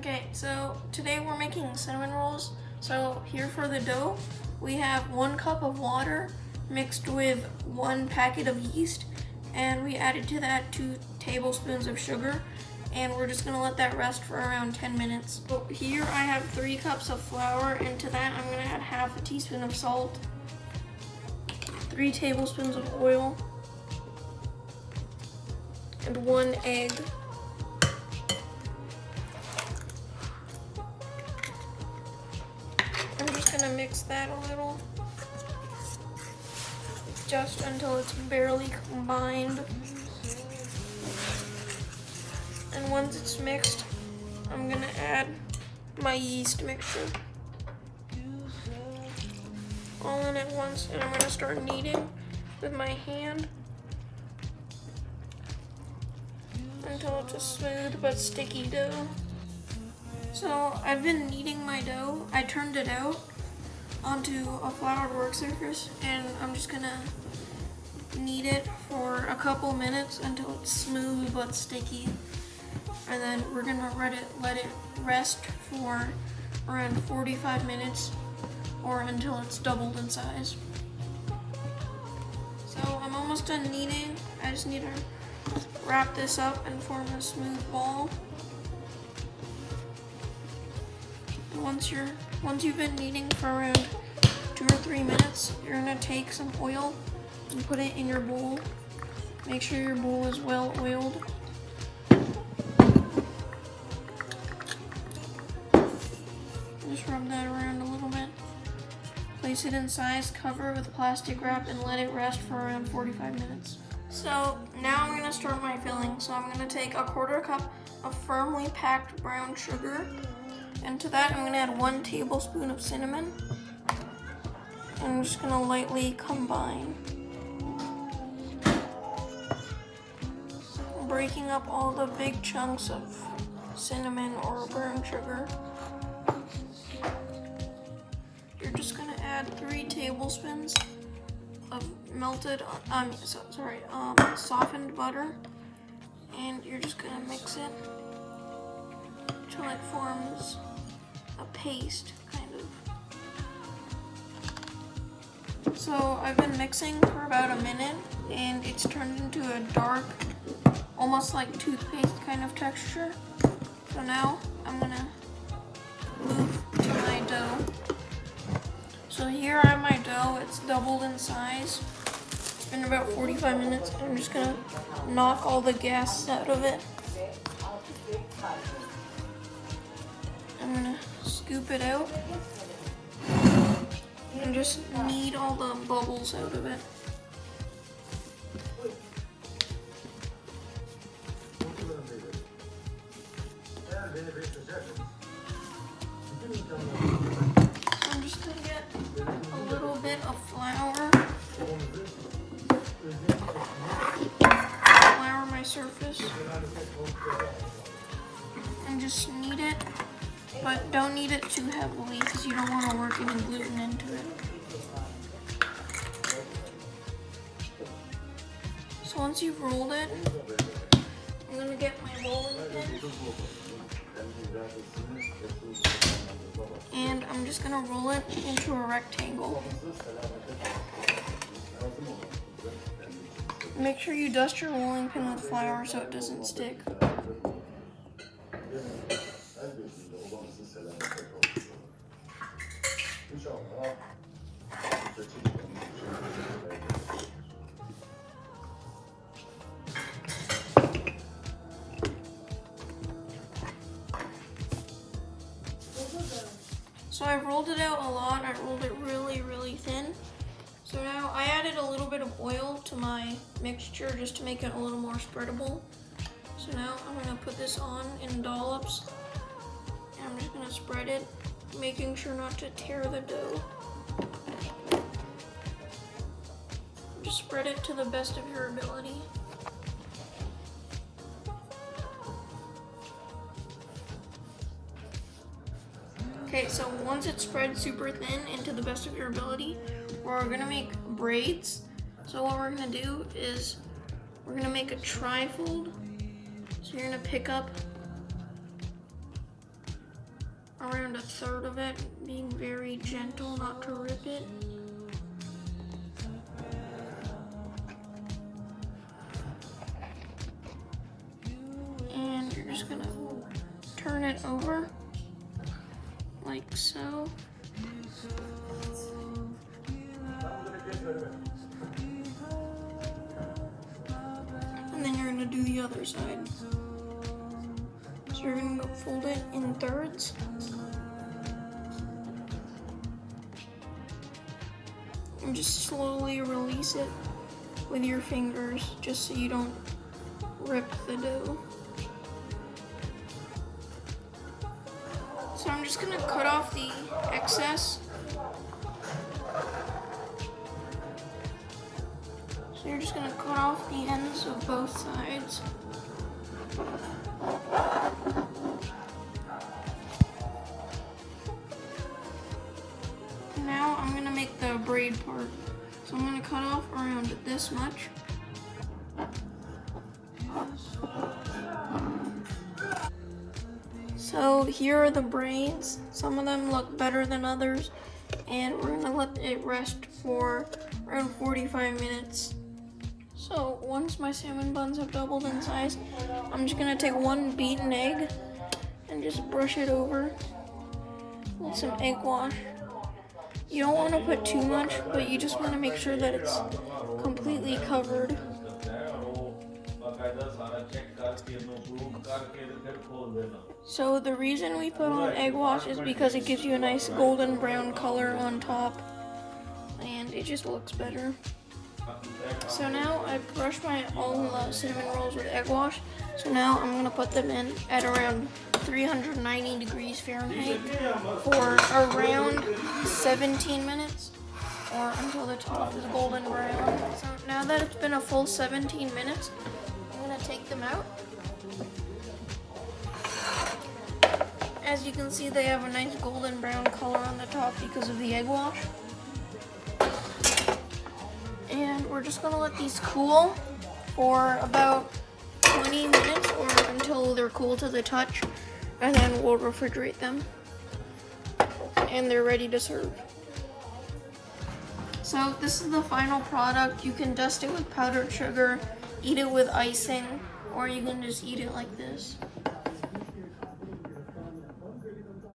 Okay, so today we're making cinnamon rolls. So here for the dough, we have 1 cup of water mixed with 1 packet of yeast, and we added to that 2 tablespoons of sugar, and we're just gonna let that rest for around 10 minutes. So here I have 3 cups of flour, and to that I'm gonna add half a teaspoon of salt, 3 tablespoons of oil, and 1 egg. I'm just gonna mix that a little, just until it's barely combined. And once it's mixed, I'm gonna add my yeast mixture all in at once, and I'm gonna start kneading with my hand until it's a smooth but sticky dough. So I've been kneading my dough. I turned it out onto a floured work surface, and I'm just gonna knead it for a couple minutes until it's smooth but sticky. And then we're gonna let it rest for around 45 minutes or until it's doubled in size. So I'm almost done kneading. I just need to wrap this up and form a smooth ball. Once you've been kneading for around 2 or 3 minutes, you're gonna take some oil and put it in your bowl. Make sure your bowl is well oiled. Just rub that around a little bit. Place it in size, cover with plastic wrap, and let it rest for around 45 minutes. So now I'm gonna start my filling. So I'm gonna take a 1/4 cup of firmly packed brown sugar. And to that, I'm gonna add 1 tablespoon of cinnamon. And I'm just gonna lightly combine. Breaking up all the big chunks of cinnamon or brown sugar. You're just gonna add 3 tablespoons of softened butter. And you're just gonna mix it until it forms a paste, kind of. So I've been mixing for about a minute, and it's turned into a dark, almost like toothpaste kind of texture. So now I'm gonna move to my dough. So here I have my dough. It's doubled in size. It's been about 45 minutes, and I'm just gonna knock all the gas out of it. I'm gonna scoop it out and just knead all the bubbles out of it. I'm just gonna get a little bit of flour. Flour my surface and just knead it. But don't knead it too heavily because you don't want to work any gluten into it. So once you've rolled it, I'm going to get my rolling pin. And I'm just going to roll it into a rectangle. Make sure you dust your rolling pin with flour so it doesn't stick. So I rolled it out a lot. I rolled it really, really thin. So now I added a little bit of oil to my mixture just to make it a little more spreadable. So now I'm gonna put this on in dollops. And I'm just gonna spread it, making sure not to tear the dough. Just spread it to the best of your ability. Okay, so once it's spread super thin and to the best of your ability, we're gonna make braids. So what we're gonna do is we're gonna make a trifold. So you're gonna pick up around a third of it, being very gentle not to rip it. And you're just gonna turn it over like so. And then you're gonna do the other side. So you're gonna fold it in thirds. And just slowly release it with your fingers, just so you don't rip the dough. So I'm just gonna cut off the excess. So you're just gonna cut off the ends of both sides. Now I'm gonna make the braid part. So I'm gonna cut off around this much. So here are the braids. Some of them look better than others, and we're gonna let it rest for around 45 minutes. So once my salmon buns have doubled in size, I'm just gonna take one beaten egg and just brush it over with some egg wash. You don't want to put too much, but you just want to make sure that it's completely covered. So the reason we put on egg wash is because it gives you a nice golden brown color on top, and it just looks better. So now I brushed all the cinnamon rolls with egg wash. So now I'm gonna put them in at around 390 degrees Fahrenheit for around 17 minutes, or until the top is golden brown. So now that it's been a full 17 minutes, I'm gonna take them out. As you can see, they have a nice golden brown color on the top because of the egg wash. And we're just gonna let these cool for about 20 minutes or until they're cool to the touch, and then we'll refrigerate them. And they're ready to serve. So this is the final product. You can dust it with powdered sugar, eat it with icing, or you can just eat it like this.